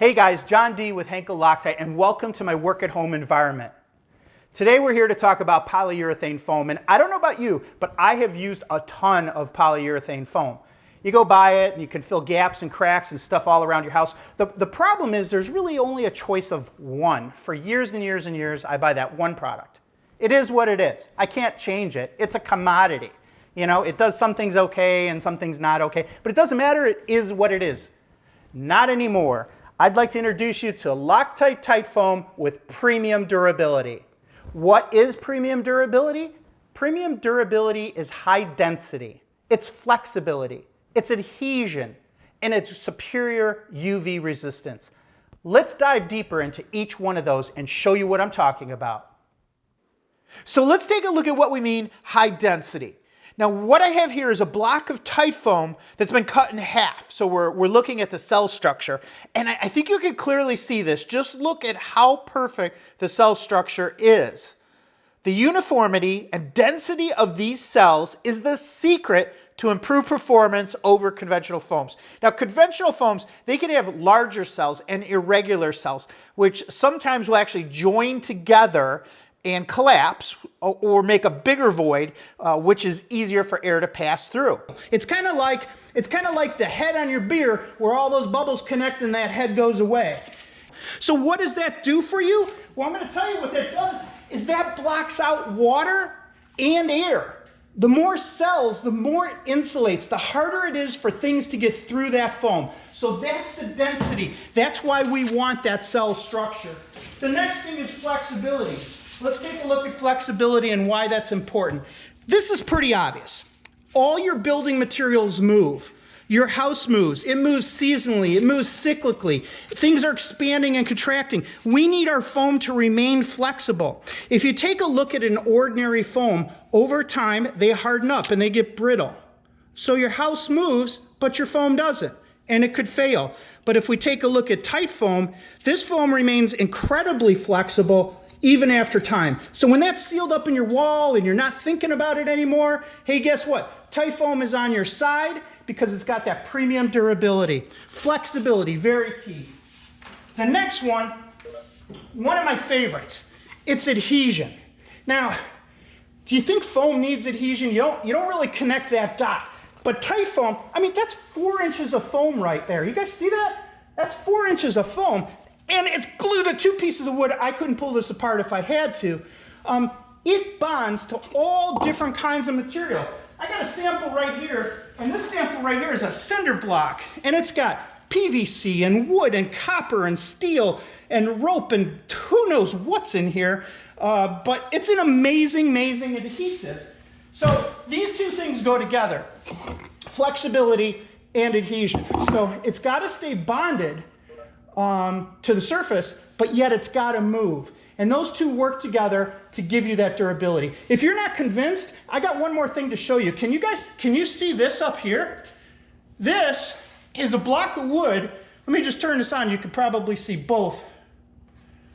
Hey guys, John D with Henkel Loctite, and welcome to my work at home environment. Today we're here to talk about polyurethane foam, and I don't know about you, but I have used a ton of polyurethane foam. You go buy it and you can fill gaps and cracks and stuff all around your house. The problem is there's really only a choice of one. For years and years and years, I buy that one product. It is what it is. I can't change it. It's a commodity. You know, it does some things okay and some things not okay, but it doesn't matter. It is what it is. Not anymore. I'd like to introduce you to Loctite Tite Foam with premium durability. What is premium durability? Premium durability is high density, it's flexibility, it's adhesion, and it's superior UV resistance. Let's dive deeper into each one of those and show you what I'm talking about. So let's take a look at what we mean high density. Now what I have here is a block of Tite foam that's been cut in half. So we're looking at the cell structure. And I think you can clearly see this. Just look at how perfect the cell structure is. The uniformity and density of these cells is the secret to improve performance over conventional foams. Now conventional foams, they can have larger cells and irregular cells, which sometimes will actually join together and collapse or make a bigger void, which is easier for air to pass through. It's kind of like the head on your beer where all those bubbles connect and that head goes away. So what does that do for you? Well, I'm going to tell you what that does is that blocks out water and air. The more cells, the more it insulates, the harder it is for things to get through that foam. So that's the density. That's why we want that cell structure. The next thing is flexibility. Let's take a look at flexibility and why that's important. This is pretty obvious. All your building materials move. Your house moves. It moves seasonally. It moves cyclically. Things are expanding and contracting. We need our foam to remain flexible. If you take a look at an ordinary foam, over time they harden up and they get brittle. So your house moves, but your foam doesn't, and it could fail. But if we take a look at Tite foam, this foam remains incredibly flexible even after time. So when that's sealed up in your wall and you're not thinking about it anymore, hey, guess what? Tite foam is on your side because it's got that premium durability. Flexibility, very key. The next one of my favorites, it's adhesion. Now, do you think foam needs adhesion? You don't really connect that dot. But Tite foam, I mean, that's 4 inches of foam right there. You guys see that? That's 4 inches of foam. And it's glued to 2 pieces of wood. I couldn't pull this apart if I had to. It bonds to all different kinds of material. I got a sample right here, and this sample right here is a cinder block, and it's got PVC and wood and copper and steel and rope and who knows what's in here, but it's an amazing, amazing adhesive. So these two things go together, flexibility and adhesion. So it's got to stay bonded to the surface, but yet it's got to move. And those two work together to give you that durability. If you're not convinced, I got one more thing to show you. Can you see this up here? This is a block of wood. Let me just turn this on. You could probably see both.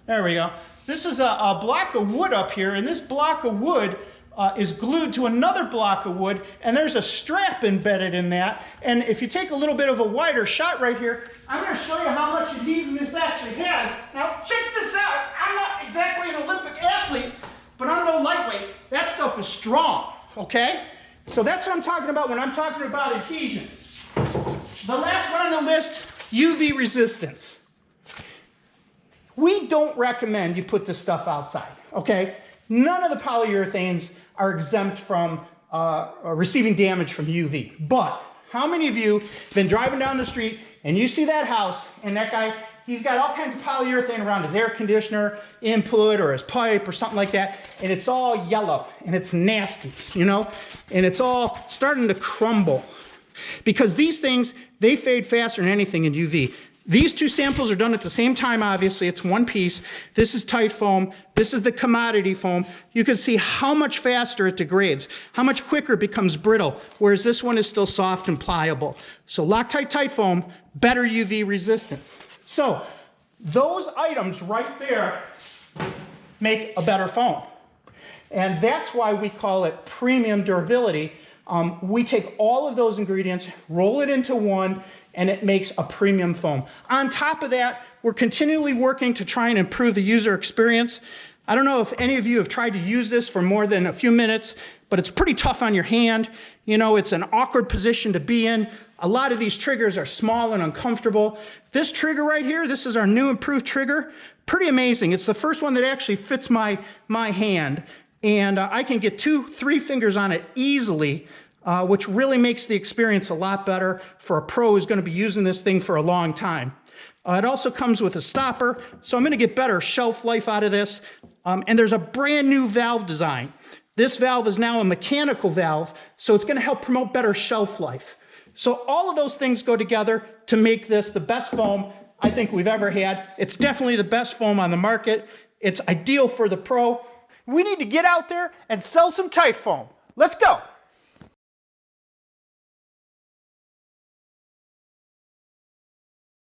There we go. This is a block of wood up here, and this block of wood is glued to another block of wood, and there's a strap embedded in that. And if you take a little bit of a wider shot right here, I'm going to show you how much adhesion this actually has. Now check this out. I'm not exactly an Olympic athlete, but I'm no lightweight. That stuff is strong, okay? So that's what I'm talking about when I'm talking about adhesion. The last one on the list, UV resistance. We don't recommend you put this stuff outside, okay? None of the polyurethanes are exempt from receiving damage from UV. But how many of you have been driving down the street and you see that house and that guy, he's got all kinds of polyurethane around his air conditioner input or his pipe or something like that, and it's all yellow and it's nasty, you know, and it's all starting to crumble. Because these things, they fade faster than anything in UV. These two samples are done at the same time, obviously. It's one piece. This is Tite foam. This is the commodity foam. You can see how much faster it degrades, how much quicker it becomes brittle, whereas this one is still soft and pliable. So Loctite Tite foam, better UV resistance. So those items right there make a better foam. And that's why we call it premium durability. We take all of those ingredients, roll it into one, and it makes a premium foam. On top of that, we're continually working to try and improve the user experience. I don't know if any of you have tried to use this for more than a few minutes, but it's pretty tough on your hand. You know, it's an awkward position to be in. A lot of these triggers are small and uncomfortable. This trigger right here, this is our new improved trigger. Pretty amazing. It's the first one that actually fits my hand. And I can get 2-3 fingers on it easily, which really makes the experience a lot better for a pro who's going to be using this thing for a long time. It also comes with a stopper, so I'm going to get better shelf life out of this. And there's a brand new valve design. This valve is now a mechanical valve, so it's going to help promote better shelf life. So all of those things go together to make this the best foam I think we've ever had. It's definitely the best foam on the market. It's ideal for the pro. We need to get out there and sell some Tite Foam. Let's go.